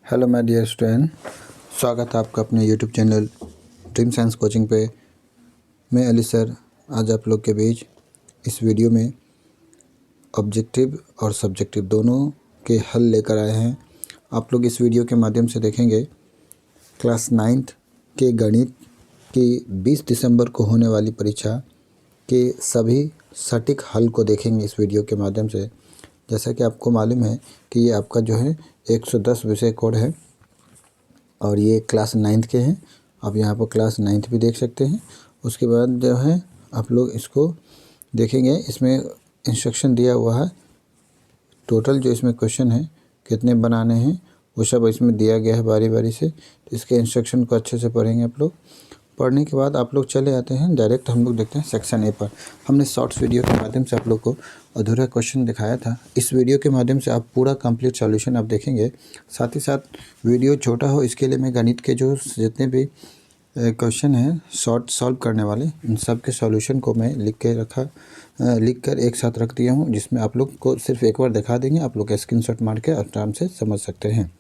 Hello my dear student, स्वागत है आपका अपने YouTube channel dream science coaching पे। मैं अली सर आज आप लोग के बीच इस वीडियो में ऑब्जेक्टिव और सब्जेक्टिव दोनों के हल लेकर आए हैं। आप लोग इस वीडियो के माध्यम से देखेंगे क्लास 9th के गणित की 20 दिसंबर को होने वाली परीक्षा के सभी सटीक हल को देखेंगे इस वीडियो के माध्यम से। जैसा कि आपको मालूम है कि ये आपका जो है 110 विषय कोड है और ये क्लास 9th के हैं। आप यहाँ पर क्लास 9th भी देख सकते हैं। उसके बाद जो है आप लोग इसको देखेंगे, इसमें इंस्ट्रक्शन दिया हुआ है। टोटल जो इसमें क्वेश्चन है कितने बनाने हैं वो सब इसमें दिया गया है बारी बारी से। तो इसके इंस्ट्रक्शन को अच्छे से पढ़ेंगे आप लोग। पढ़ने के बाद आप लोग चले आते हैं डायरेक्ट, हम लोग देखते हैं सेक्शन ए पर। हमने शॉर्ट्स वीडियो के माध्यम से आप लोग को अधूरा क्वेश्चन दिखाया था। इस वीडियो के माध्यम से आप पूरा कंप्लीट सॉल्यूशन आप देखेंगे। साथ ही साथ वीडियो छोटा हो इसके लिए मैं गणित के जो जितने भी क्वेश्चन हैं शॉर्ट सॉल्व करने वाले, इन सब के सॉल्यूशन को मैं लिख कर एक साथ रख दिया हूँ, जिसमें आप लोग को सिर्फ एक बार दिखा देंगे। आप लोग स्क्रीनशॉट मार के आराम से समझ सकते हैं।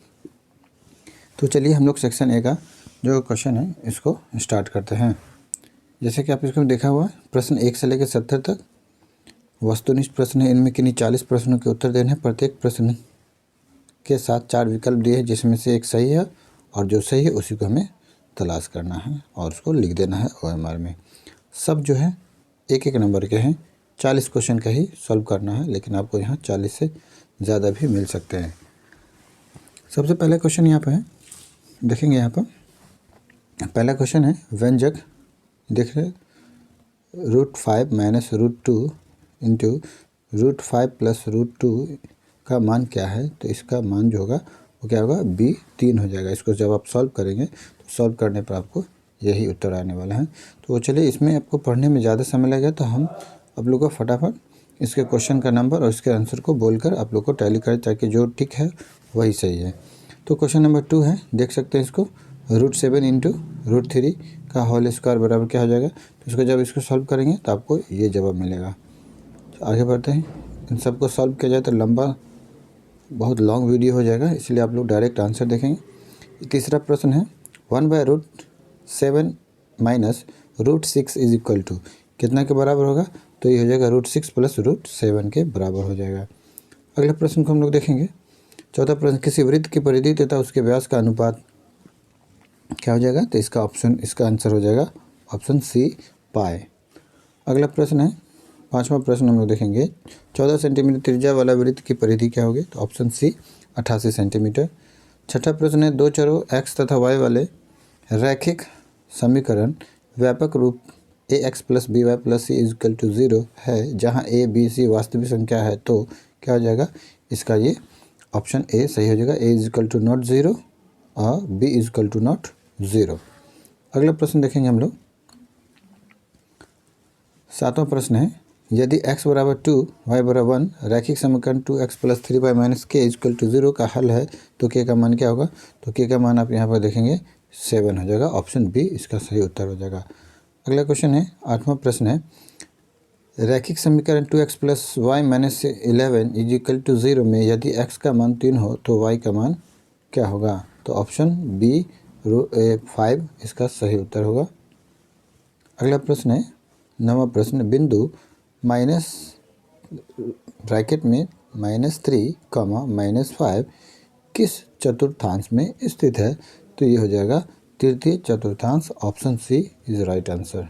तो चलिए हम लोग सेक्शन ए का जो क्वेश्चन है इसको स्टार्ट करते हैं। जैसे कि आप इसको देखा हुआ है, प्रश्न 1 से लेकर 70 तक वस्तुनिष्ठ प्रश्न है। इनमें किन्हीं 40 प्रश्नों के उत्तर देने हैं। प्रत्येक प्रश्न के साथ 4 विकल्प दिए हैं, जिसमें से एक सही है और जो सही है उसी को हमें तलाश करना है और उसको लिख देना है OMR में। सब जो है एक एक नंबर के हैं। 40 क्वेश्चन का ही सॉल्व करना है, लेकिन आपको यहाँ 40 से ज़्यादा भी मिल सकते हैं। सबसे पहले क्वेश्चन यहाँ पर है, देखेंगे यहाँ पर पहला क्वेश्चन है व्यंजक देख रहे √5 - √2 इंटू √5 + √2 का मान क्या है। तो इसका मान जो होगा वो क्या होगा, B 3 हो जाएगा। इसको जब आप सॉल्व करेंगे तो सॉल्व करने पर आपको यही उत्तर आने वाला है। तो चलिए, इसमें आपको पढ़ने में ज़्यादा समय लगेगा, तो हम आप लोग को फटाफट इसके क्वेश्चन का नंबर और इसके आंसर को बोलकर आप लोग को टैली करें, ताकि जो टिक है वही सही है। तो क्वेश्चन नंबर 2 है, देख सकते हैं इसको, √7 इंटू √3 का होल स्क्वायर बराबर क्या हो जाएगा। तो इसको जब इसको सॉल्व करेंगे तो आपको ये जवाब मिलेगा। तो आगे बढ़ते हैं। इन सबको सॉल्व किया जाए तो लंबा बहुत लॉन्ग वीडियो हो जाएगा, इसलिए आप लोग डायरेक्ट आंसर देखेंगे। तीसरा प्रश्न है 1/√7 - √6 इज इक्वल टू कितना के बराबर होगा। तो ये हो जाएगा √6 + √7 के बराबर हो जाएगा। अगले प्रश्न को हम लोग देखेंगे। चौथा प्रश्न, किसी वृत्त की परिधि तथा उसके व्यास का अनुपात क्या हो जाएगा। तो इसका आंसर हो जाएगा ऑप्शन C पाई। अगला प्रश्न है, पांचवा प्रश्न हम लोग देखेंगे। 14 सेंटीमीटर त्रिज्या वाला वृत्त की परिधि क्या होगी। तो ऑप्शन C 88 सेंटीमीटर। छठा प्रश्न है, दो चरों x तथा y वाले रैखिक समीकरण व्यापक रूप ax + by + c = 0 है, जहाँ a b c वास्तविक संख्या है। तो क्या हो जाएगा, इसका ये ऑप्शन A सही हो जाएगा। a = not 0 और b = not 0। अगला प्रश्न देखेंगे हम लोग। सातवां प्रश्न है, यदि x = 2 y = 1 रैखिक समीकरण 2x + 3y - k = 0 का हल है, तो k का मान क्या होगा। तो k का मान आप यहाँ पर देखेंगे 7 हो जाएगा। ऑप्शन B इसका सही उत्तर हो जाएगा। अगला क्वेश्चन है, आठवां प्रश्न है, रैखिक समीकरण 2x + y - 11 = 0 में यदि x का मान 3 हो तो y का मान क्या होगा। तो ऑप्शन B 5 इसका सही उत्तर होगा। अगला प्रश्न है, नवा प्रश्न, बिंदु -3, -5 किस चतुर्थांश में स्थित है। तो ये हो जाएगा तृतीय चतुर्थांश। Option C is right answer.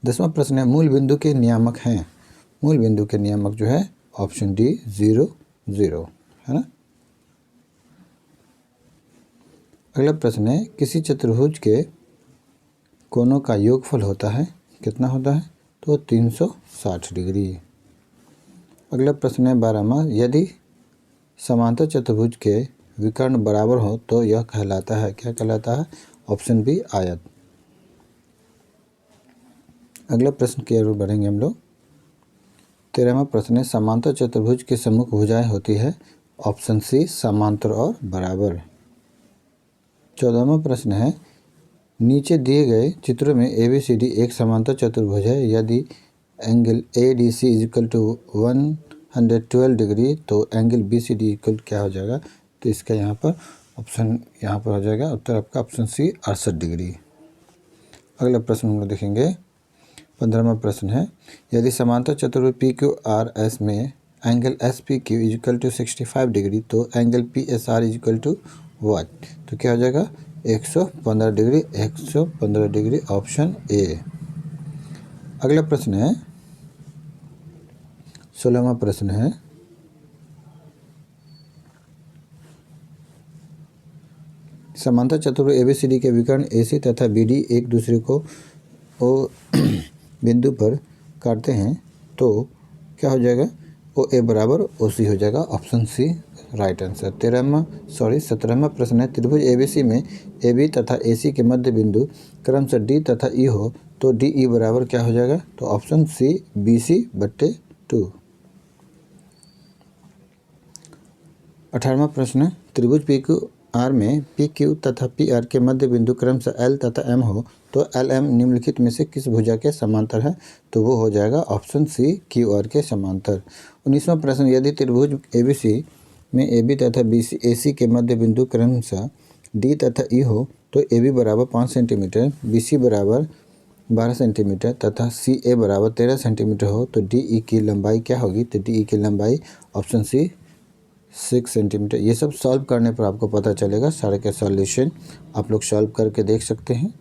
10वां प्रश्न है, मूल बिंदु के नियामक हैं। मूल बिंदु के नियामक जो है ऑप्शन D 0 0 है ना। अगला प्रश्न है, किसी चतुर्भुज के कोणों का योगफल होता है, कितना होता है। तो 360 डिग्री। अगला प्रश्न है 12वां, यदि समांतर चतुर्भुज के विकर्ण बराबर हो तो यह कहलाता है, क्या कहलाता है। ऑप्शन B आयत। अगला प्रश्न की ओर बढ़ेंगे हम लोग। 13वां प्रश्न है, समांतर चतुर्भुज की सम्मुख भुजाएं होती है। ऑप्शन C समांतर और बराबर। 14वां प्रश्न है, नीचे दिए गए चित्रों में ABCD एक समांतर चतुर्भुज है। यदि एंगल ADC = 112 डिग्री तो एंगल BCD क्या हो जाएगा। तो इसका यहाँ पर ऑप्शन यहाँ पर हो जाएगा उत्तर आपका ऑप्शन सी 68 डिग्री। अगला प्रश्न हम लोग देखेंगे 15वां प्रश्न है, यदि समांतर चतुर्भुज पी क्यू आर एस में angle S P Q is equal to 65 degree तो angle P S R is equal to what? तो क्या हो जाएगा 115 डिग्री। 115 degree option A. अगला प्रश्न है 16वां प्रश्न है, समांतर चतुर्भुज एबीसीडी के विकर्ण एसी तथा बीडी एक दूसरे को ओ बिंदु पर काटते हैं तो क्या हो जाएगा? ओ ए बराबर ओ सी हो जाएगा, ऑप्शन सी राइट आंसर। 17वां प्रश्न है, त्रिभुज एबीसी में ए बी तथा ए सी के मध्य बिंदु क्रमशः डी तथा ई हो तो डी ई बराबर क्या हो जाएगा? तो ऑप्शन सी बी सी बट्टे 2। 18वां प्रश्न है, त्रिभुज पी क्यू आर में पी क्यू तथा पी आर के मध्य बिंदु क्रमशः एल तथा एम हो तो एल एम निम्नलिखित में से किस भुजा के समांतर है? तो वो हो जाएगा ऑप्शन सी क्यू आर के समांतर। 19वां प्रश्न, यदि त्रिभुज एबीसी में ए बी तथा बी सी ए सी के मध्य बिंदु क्रमशः डी तथा ई हो तो ए बी बराबर 5 सेंटीमीटर, बी सी बराबर 12 सेंटीमीटर तथा सी ए बराबर 13 सेंटीमीटर हो तो डी ई की लंबाई क्या होगी? तो डी ई की लंबाई ऑप्शन सी 6 सेंटीमीटर। ये सब सॉल्व करने पर आपको पता चलेगा। सारे के सॉल्यूशन आप लोग सॉल्व करके देख सकते हैं,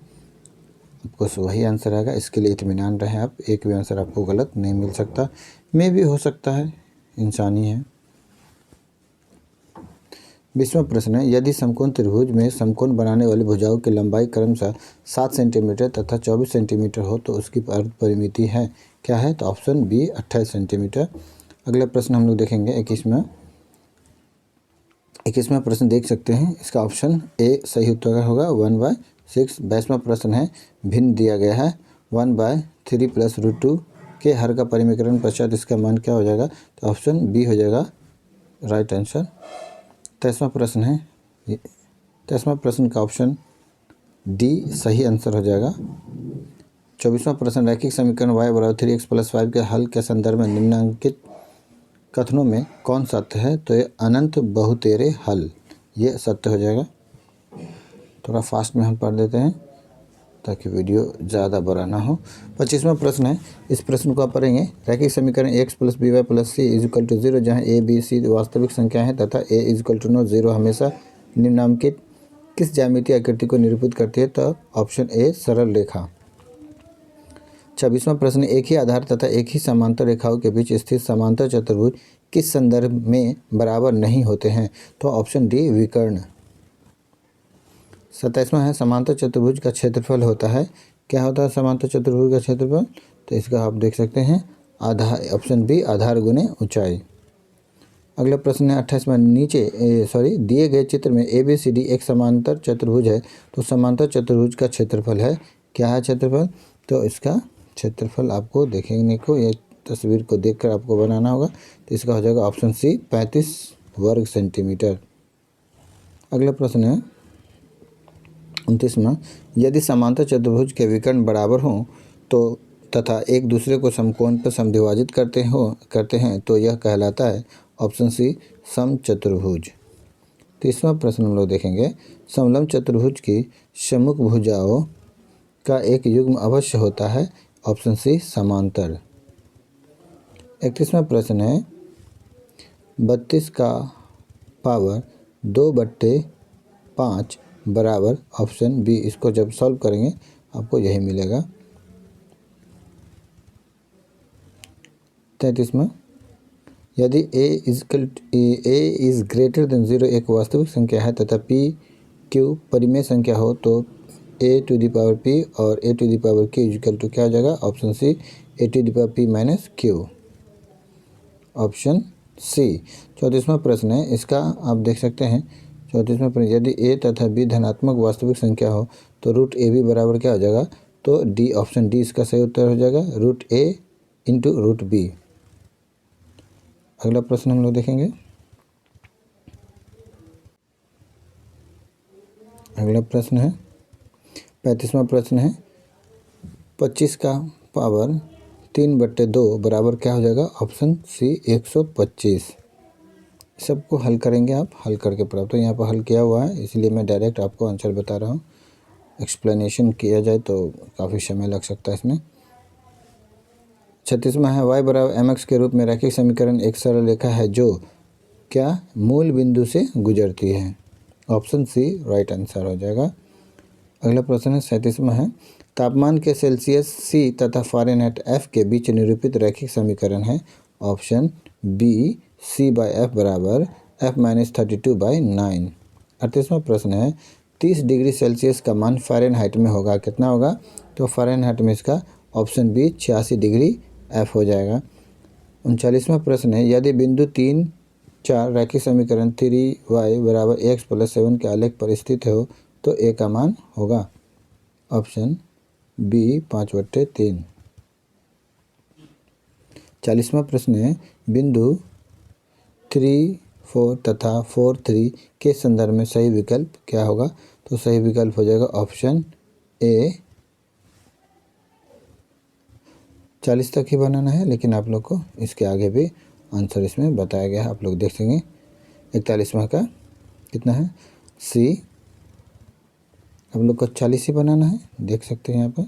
आपको वही आंसर आएगा। इसके लिए इत्मीनान रहे आप, एक भी आंसर आपको गलत नहीं मिल सकता, में भी हो सकता है, इंसानी है। 20वां प्रश्न है, यदि समकोण त्रिभुज में समकोण बनाने वाली भुजाओं की लंबाई क्रमशः 7 सेंटीमीटर तथा 24 सेंटीमीटर हो तो उसकी अर्ध परिमिति है क्या है? तो ऑप्शन बी 28 सेंटीमीटर। अगला प्रश्न हम लोग देखेंगे 21वां प्रश्न देख सकते हैं, इसका ऑप्शन ए सही उत्तर होगा 1/6। 22वां प्रश्न है, भिन्न दिया गया है 1/3 + √2 के हर का परिमीकरण पश्चात इसका मान क्या हो जाएगा? तो ऑप्शन बी हो जाएगा राइट आंसर। 23वां प्रश्न है, 23वां प्रश्न का ऑप्शन डी सही आंसर हो जाएगा। 24वां प्रश्न, रैखिक समीकरण y = 3x + 5 के हल के संदर्भ में निम्नलिखित कथनों में कौन सत्य है? तो ये अनंत बहुतेरे हल, ये सत्य हो जाएगा। थोड़ा फास्ट में हम पढ़ देते हैं ताकि वीडियो ज़्यादा बड़ा ना हो। 25वां प्रश्न है, इस प्रश्न को आप पढ़ेंगे, रैखिक समीकरण x + by + c = 0 जहाँ a b c वास्तविक संख्या है तथा a = 9 0 हमेशा निम्नलिखित किस ज्यामितीय आकृति को निरूपित करती है? तो ऑप्शन ए सरल रेखा। 26वां प्रश्न, एक ही आधार तथा एक ही समांतर रेखाओं के बीच स्थित समांतर चतुर्भुज किस संदर्भ में बराबर नहीं होते हैं? तो ऑप्शन डी विकर्ण। 27वां है, समांतर चतुर्भुज का क्षेत्रफल होता है, क्या होता है समांतर चतुर्भुज का क्षेत्रफल? तो इसका आप देख सकते हैं आधार, ऑप्शन बी आधार गुने ऊंचाई। अगला प्रश्न है 28वां, दिए गए चित्र में ए बी सी डी एक समांतर चतुर्भुज है तो समांतर चतुर्भुज का क्षेत्रफल है, क्या है क्षेत्रफल? तो इसका क्षेत्रफल आपको देखने को, ये तस्वीर को देखकर आपको बनाना होगा, तो इसका हो जाएगा ऑप्शन सी 35 वर्ग सेंटीमीटर। अगला प्रश्न है 29वां, यदि समांतर चतुर्भुज के विकर्ण बराबर हों तो तथा एक दूसरे को समकोण पर समद्विभाजित करते हैं तो यह कहलाता है, ऑप्शन सी समचतुर्भुज। 30वां प्रश्न हम लोग देखेंगे, समलंब चतुर्भुज की सम्मुख भुजाओं का एक युग्म अवश्य होता है, ऑप्शन सी समांतर। 31वां प्रश्न है, 32 का पावर 2/5 बराबर ऑप्शन बी, इसको जब सॉल्व करेंगे आपको यही मिलेगा। 33वां, यदि a इज़ ग्रेटर देन 0 एक वास्तविक संख्या है तथा p q परिमेय संख्या हो तो a⁻p और a⁻q = क्या हो जाएगा? Option C a⁻p - q, option C. 34वां प्रश्न है, इसका आप देख सकते हैं 34वां प्रश्न, यदि a तथा b धनात्मक वास्तविक संख्या हो तो √ab बराबर क्या हो जाएगा? तो डी, ऑप्शन डी इसका सही उत्तर हो जाएगा √a × √b। अगला प्रश्न हम लोग देखेंगे, अगला प्रश्न है 35वां प्रश्न है, 25 का पावर 3/2 बराबर क्या हो जाएगा? Option C 125। सबको हल करेंगे, आप हल करके प्राप्त। तो यहाँ पर हल किया हुआ है, इसलिए मैं डायरेक्ट आपको आंसर बता रहा हूँ। एक्सप्लेनेशन किया जाए तो काफ़ी समय लग सकता है इसमें। 36वां है, y बराबर mx के रूप में रैखिक समीकरण एक सरल रेखा है जो क्या मूल बिंदु से गुजरती है। ऑप्शन सी राइट आंसर हो जाएगा। अगला प्रश्न है 37वां है, तापमान के सेल्सियस सी तथा फ़ारेनहाइट एफ के बीच निरूपित रैखिक समीकरण है। ऑप्शन बी C/F बराबर F-32/9। 38वां प्रश्न है, 30 डिग्री सेल्सियस का मान फ़ारेनहाइट में होगा, कितना होगा? तो फ़ारेनहाइट में इसका ऑप्शन बी 86 डिग्री F हो जाएगा। 39वां प्रश्न है, यदि बिंदु 3, 4 रैखिक समीकरण 3y बराबर x + 7 के आलेख पर स्थित हो तो a का मान होगा। Option B 5/3। 40वां प्रश्न है, बिंदु 3, 4 तथा 4, 3 के संदर्भ में सही विकल्प क्या होगा? तो सही विकल्प हो जाएगा ऑप्शन ए। 40 तक ही बनाना है, लेकिन आप लोग को इसके आगे भी आंसर इसमें बताया गया है, आप लोग देख सकेंगे। 41वां का कितना है? सी। आप लोग को 40 ही बनाना है, देख सकते हैं यहाँ पर।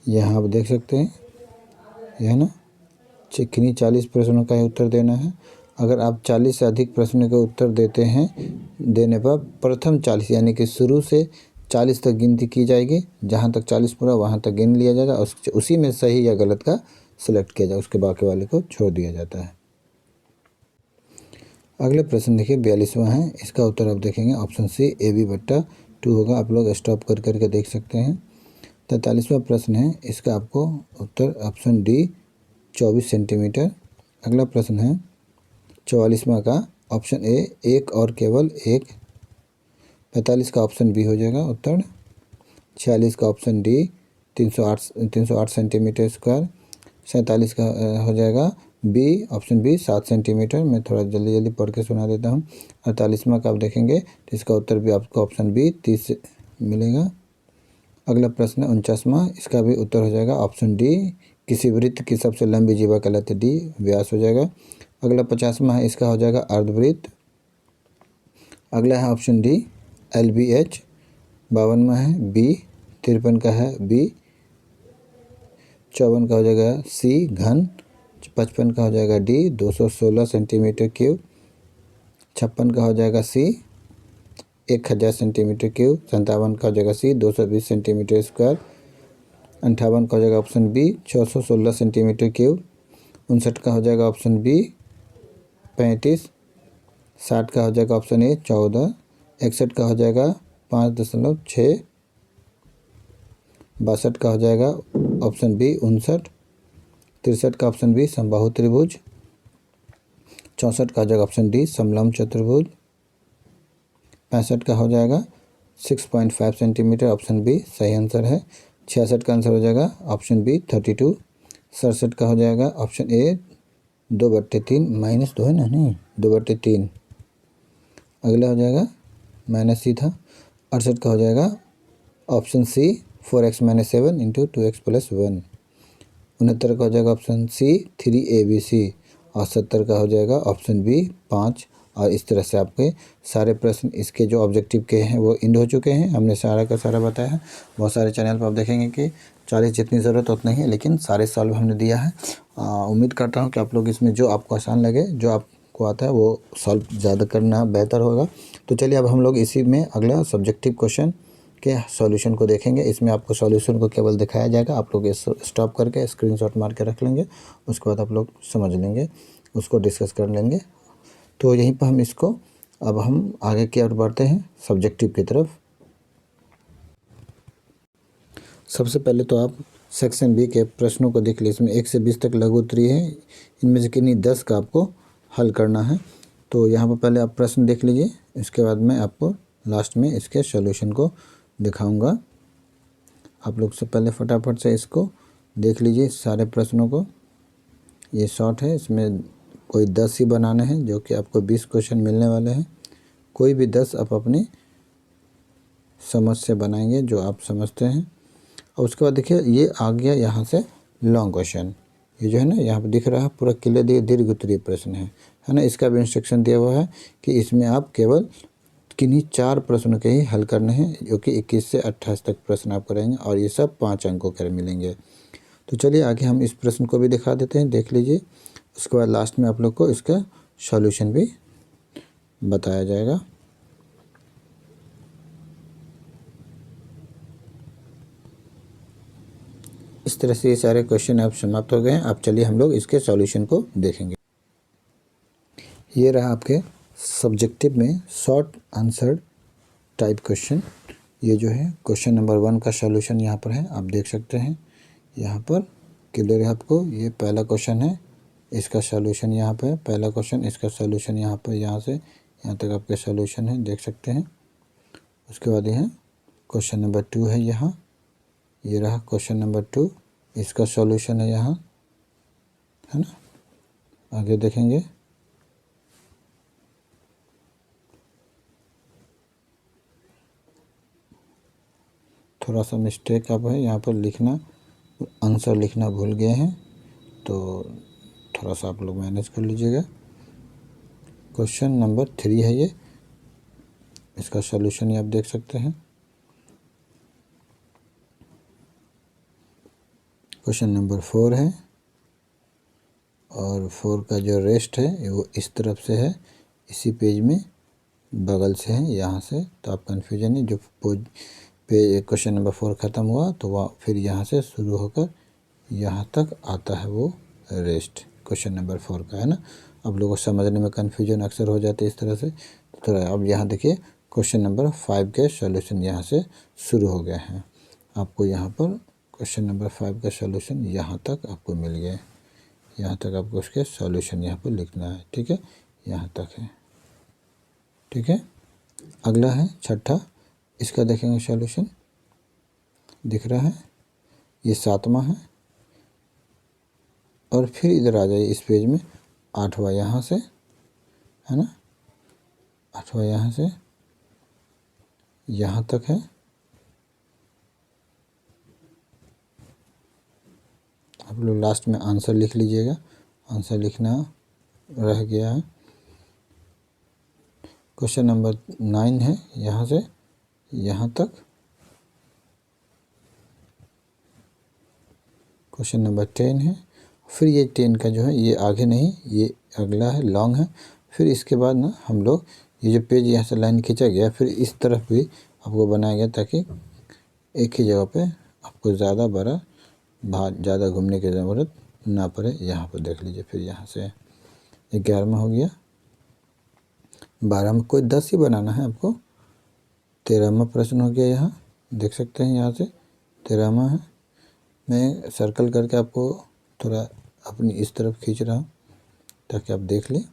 यहाँ आप देख सकते हैं, यह है ना, किन्हीं 40 प्रश्नों का ही उत्तर देना है। अगर आप 40 से अधिक प्रश्नों के उत्तर देते हैं, देने पर प्रथम 40 यानी कि शुरू से 40 तक गिनती की जाएगी। जहाँ तक 40 पूरा वहाँ तक गिन लिया जाएगा और उसी में सही या गलत का सिलेक्ट किया जाए, उसके बाकी वाले को छोड़ दिया जाता है। अगले प्रश्न देखिए 42वां है, इसका उत्तर आप देखेंगे ऑप्शन सी AB/2 होगा। आप लोग स्टॉप कर करके देख सकते हैं। 43वां प्रश्न है, इसका आपको उत्तर ऑप्शन डी 24 सेंटीमीटर। अगला प्रश्न है 44वां का ऑप्शन ए एक और केवल एक। 45 का ऑप्शन बी हो जाएगा उत्तर। 46 का ऑप्शन डी 308 सेंटीमीटर स्क्वायर। 47 का हो जाएगा बी, ऑप्शन बी 7 सेंटीमीटर। मैं थोड़ा जल्दी जल्दी पढ़ के सुना देता हूँ। 48वां का आप देखेंगे तो इसका उत्तर भी आपको ऑप्शन बी 30 मिलेगा। अगला प्रश्न है 49वां, इसका भी उत्तर हो जाएगा ऑप्शन डी। किसी वृत्त की सबसे लंबी जीवा कहलाती डी, व्यास हो जाएगा। अगला 50वां है, इसका हो जाएगा अर्धवृत्त। अगला है ऑप्शन डी LBH। 52वां है बी। 53 का है बी। 54 का हो जाएगा सी घन। 55 का हो जाएगा डी 216 सेंटीमीटर क्यूब। 56 का हो जाएगा सी 1000 सेंटीमीटर क्यूब। 57 का हो जाएगा सी 220 सेंटीमीटर स्क्वायर। 58 का हो जाएगा ऑप्शन बी 616 सेंटीमीटर क्यूब। 59 का हो जाएगा ऑप्शन बी 35। 60 का हो जाएगा ऑप्शन ए 14। 61 का हो जाएगा 5.6। 62 का हो जाएगा ऑप्शन बी 59। 63 का ऑप्शन बी समबाहु त्रिभुज। 64 का हो जाएगा ऑप्शन डी समलंब चतुर्भुज। 65 का हो जाएगा 6.5 सेंटीमीटर, ऑप्शन बी सही आंसर है। 66 का आंसर हो जाएगा ऑप्शन बी 32। 67 का हो जाएगा ऑप्शन ए 2/3 -2 है ना, नहीं 2/3। अगला हो जाएगा माइनस सी था। 68 का हो जाएगा ऑप्शन सी 4x - 7 × 2x + 1। 69 का हो जाएगा ऑप्शन सी 3ABC। और 70 का हो जाएगा ऑप्शन बी 5। और इस तरह से आपके सारे प्रश्न इसके जो ऑब्जेक्टिव के हैं वो एंड हो चुके हैं। हमने सारा का सारा बताया है। बहुत सारे चैनल पर आप देखेंगे कि 40 जितनी ज़रूरत उतना ही है, लेकिन सारे सॉल्व हमने दिया है। उम्मीद करता हूँ कि आप लोग इसमें जो आपको आसान लगे, जो आपको आता है वो सॉल्व ज़्यादा करना बेहतर होगा। तो चलिए अब हम लोग इसी में अगला सब्जेक्टिव क्वेश्चन के सॉल्यूशन को देखेंगे। इसमें आपको सॉल्यूशन को केवल दिखाया जाएगा, आप लोग स्टॉप करके स्क्रीनशॉट मार के रख लेंगे। उसके बाद आप लोग समझ लेंगे, उसको डिस्कस कर लेंगे। तो यहीं पर हम इसको अब हम आगे की ओर बढ़ते हैं सब्जेक्टिव की तरफ। सबसे पहले तो आप सेक्शन बी के प्रश्नों को देख लीजिए। इसमें 1 से 20 तक लघु उत्तरीय है। इनमें से किन्हीं 10 का आपको हल करना है। तो यहाँ पर पहले आप प्रश्न देख लीजिए, इसके बाद मैं आपको लास्ट में इसके सॉल्यूशन को दिखाऊंगा। आप लोग से पहले फटाफट से इसको देख लीजिए सारे प्रश्नों को। ये शॉर्ट है, इसमें कोई 10 ही बनाने हैं, जो कि आपको 20 क्वेश्चन मिलने वाले हैं। कोई भी 10 आप अपनी समझ से बनाएंगे जो आप समझते हैं। और उसके बाद देखिए ये आ गया यहाँ से लॉन्ग क्वेश्चन। ये जो है ना यहाँ पर दिख रहा है पूरा क्लियर दीर्घ उत्तरीय प्रश्न है ना। इसका भी इंस्ट्रक्शन दिया हुआ है कि इसमें आप केवल किन्हीं 4 प्रश्नों के ही हल करने हैं, जो कि 21 से 28 तक प्रश्न आप करेंगे और ये सब 5 अंकों के मिलेंगे। तो चलिए आगे हम इस प्रश्न को भी दिखा देते हैं, देख लीजिए। उसके बाद लास्ट में आप लोग को इसका सॉल्यूशन भी बताया जाएगा। इस तरह से ये सारे क्वेश्चन आप समाप्त हो गए हैं। अब चलिए हम लोग इसके सॉल्यूशन को देखेंगे। ये रहा आपके सब्जेक्टिव में शॉर्ट आंसर टाइप क्वेश्चन। ये जो है क्वेश्चन नंबर 1 का सॉल्यूशन यहाँ पर है, आप देख सकते हैं। यहाँ पर क्लियर है आपको। ये पहला क्वेश्चन है, इसका सॉल्यूशन यहाँ पे है। पहला क्वेश्चन, इसका सॉल्यूशन यहाँ पर, यहाँ से यहाँ तक आपके सॉल्यूशन है, देख सकते हैं। उसके बाद ये क्वेश्चन नंबर 2 है यहाँ। ये रहा क्वेश्चन नंबर 2, इसका सॉल्यूशन है यहाँ, है ना। आगे देखेंगे। थोड़ा सा मिस्टेक अब है यहाँ पर, लिखना आंसर लिखना भूल गए हैं, तो थोड़ा सा आप लोग मैनेज कर लीजिएगा। क्वेश्चन नंबर 3 है ये, इसका सॉल्यूशन ये आप देख सकते हैं। क्वेश्चन नंबर 4 है और 4 का जो रेस्ट है वो इस तरफ से है, इसी पेज में बगल से है, यहाँ से। तो आप कन्फ्यूजन नहीं, जो पेज क्वेश्चन नंबर 4 ख़त्म हुआ तो वह फिर यहाँ से शुरू होकर यहाँ तक आता है वो रेस्ट, क्वेश्चन नंबर 4 का, है ना। अब लोगों को समझने में कन्फ्यूजन अक्सर हो जाते हैं इस तरह से। तो अब यहाँ देखिए क्वेश्चन नंबर 5 के सॉल्यूशन यहाँ से शुरू हो गए हैं। आपको यहाँ पर क्वेश्चन नंबर 5 का सॉल्यूशन यहाँ तक आपको मिल गया। यहाँ तक आपको उसके सॉल्यूशन यहाँ पर लिखना है, ठीक है। यहाँ तक है, ठीक है। अगला है छठा, इसका देखेंगे सॉल्यूशन, दिख रहा है, ये 7वां है। और फिर इधर आ जाइए इस पेज में, 8वां यहाँ से, है ना। 8वां यहाँ से यहाँ तक है। आप लोग लास्ट में आंसर लिख लीजिएगा, आंसर लिखना रह गया है। क्वेश्चन नंबर 9 है, यहाँ से यहाँ तक। क्वेश्चन नंबर 10 है, फिर ये 10 का जो है ये आगे नहीं, ये अगला है, लॉन्ग है। फिर इसके बाद ना हम लोग ये जो पेज यहाँ से लाइन खींचा गया, फिर इस तरफ भी आपको बनाया गया ताकि एक ही जगह पे आपको ज़्यादा बड़ा ज़्यादा घूमने की ज़रूरत ना पड़े। यहाँ पर देख लीजिए, फिर यहाँ से 11वां हो गया। 12 में कोई 10 ही बनाना है आपको। 13वां प्रश्न हो गया, यहाँ देख सकते हैं, यहाँ से 13वां है। मैं सर्कल करके आपको थोड़ा अपनी इस तरफ खींच रहा हूँ ताकि आप देख लें।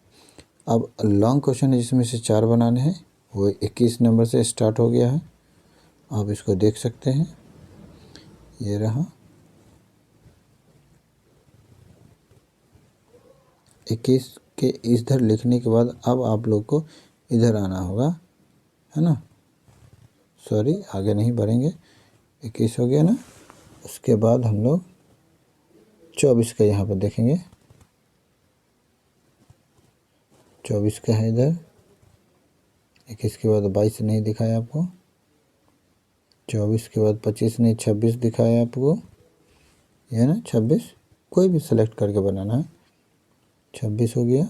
अब लॉन्ग क्वेश्चन है जिसमें से 4 बनाने हैं, वो 21 नंबर से स्टार्ट हो गया है, आप इसको देख सकते हैं। ये रहा 21 के इधर लिखने के बाद अब आप लोग को इधर आना होगा, है ना। सॉरी, आगे नहीं बढ़ेंगे, 21 हो गया ना। उसके बाद हम लोग 24 का यहाँ पर देखेंगे। 24 का है इधर, 21 के बाद 22 नहीं दिखाया आपको, 24 के बाद 25 नहीं, 26 दिखाया आपको, ये ना 26, कोई भी सेलेक्ट करके बनाना है। 26 हो गया,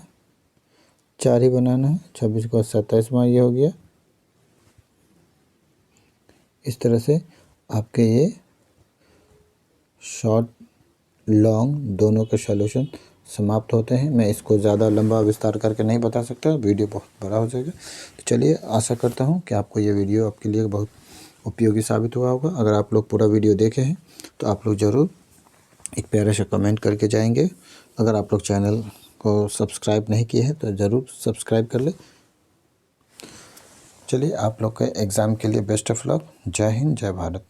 4 ही बनाना है। 26 के बाद 27वां ये हो गया। इस तरह से आपके ये शॉर्ट लॉन्ग दोनों के सॉल्यूशन समाप्त होते हैं। मैं इसको ज़्यादा लंबा विस्तार करके नहीं बता सकता, वीडियो बहुत बड़ा हो जाएगा। तो चलिए, आशा करता हूँ कि आपको ये वीडियो आपके लिए बहुत उपयोगी साबित हुआ होगा। अगर आप लोग पूरा वीडियो देखे हैं तो आप लोग ज़रूर एक प्यारा सा कमेंट करके जाएंगे। अगर आप लोग चैनल को सब्सक्राइब नहीं किए हैं तो ज़रूर सब्सक्राइब कर ले। चलिए, आप लोग के एग्ज़ाम के लिए बेस्ट ऑफ लक। जय हिंद, जय भारत।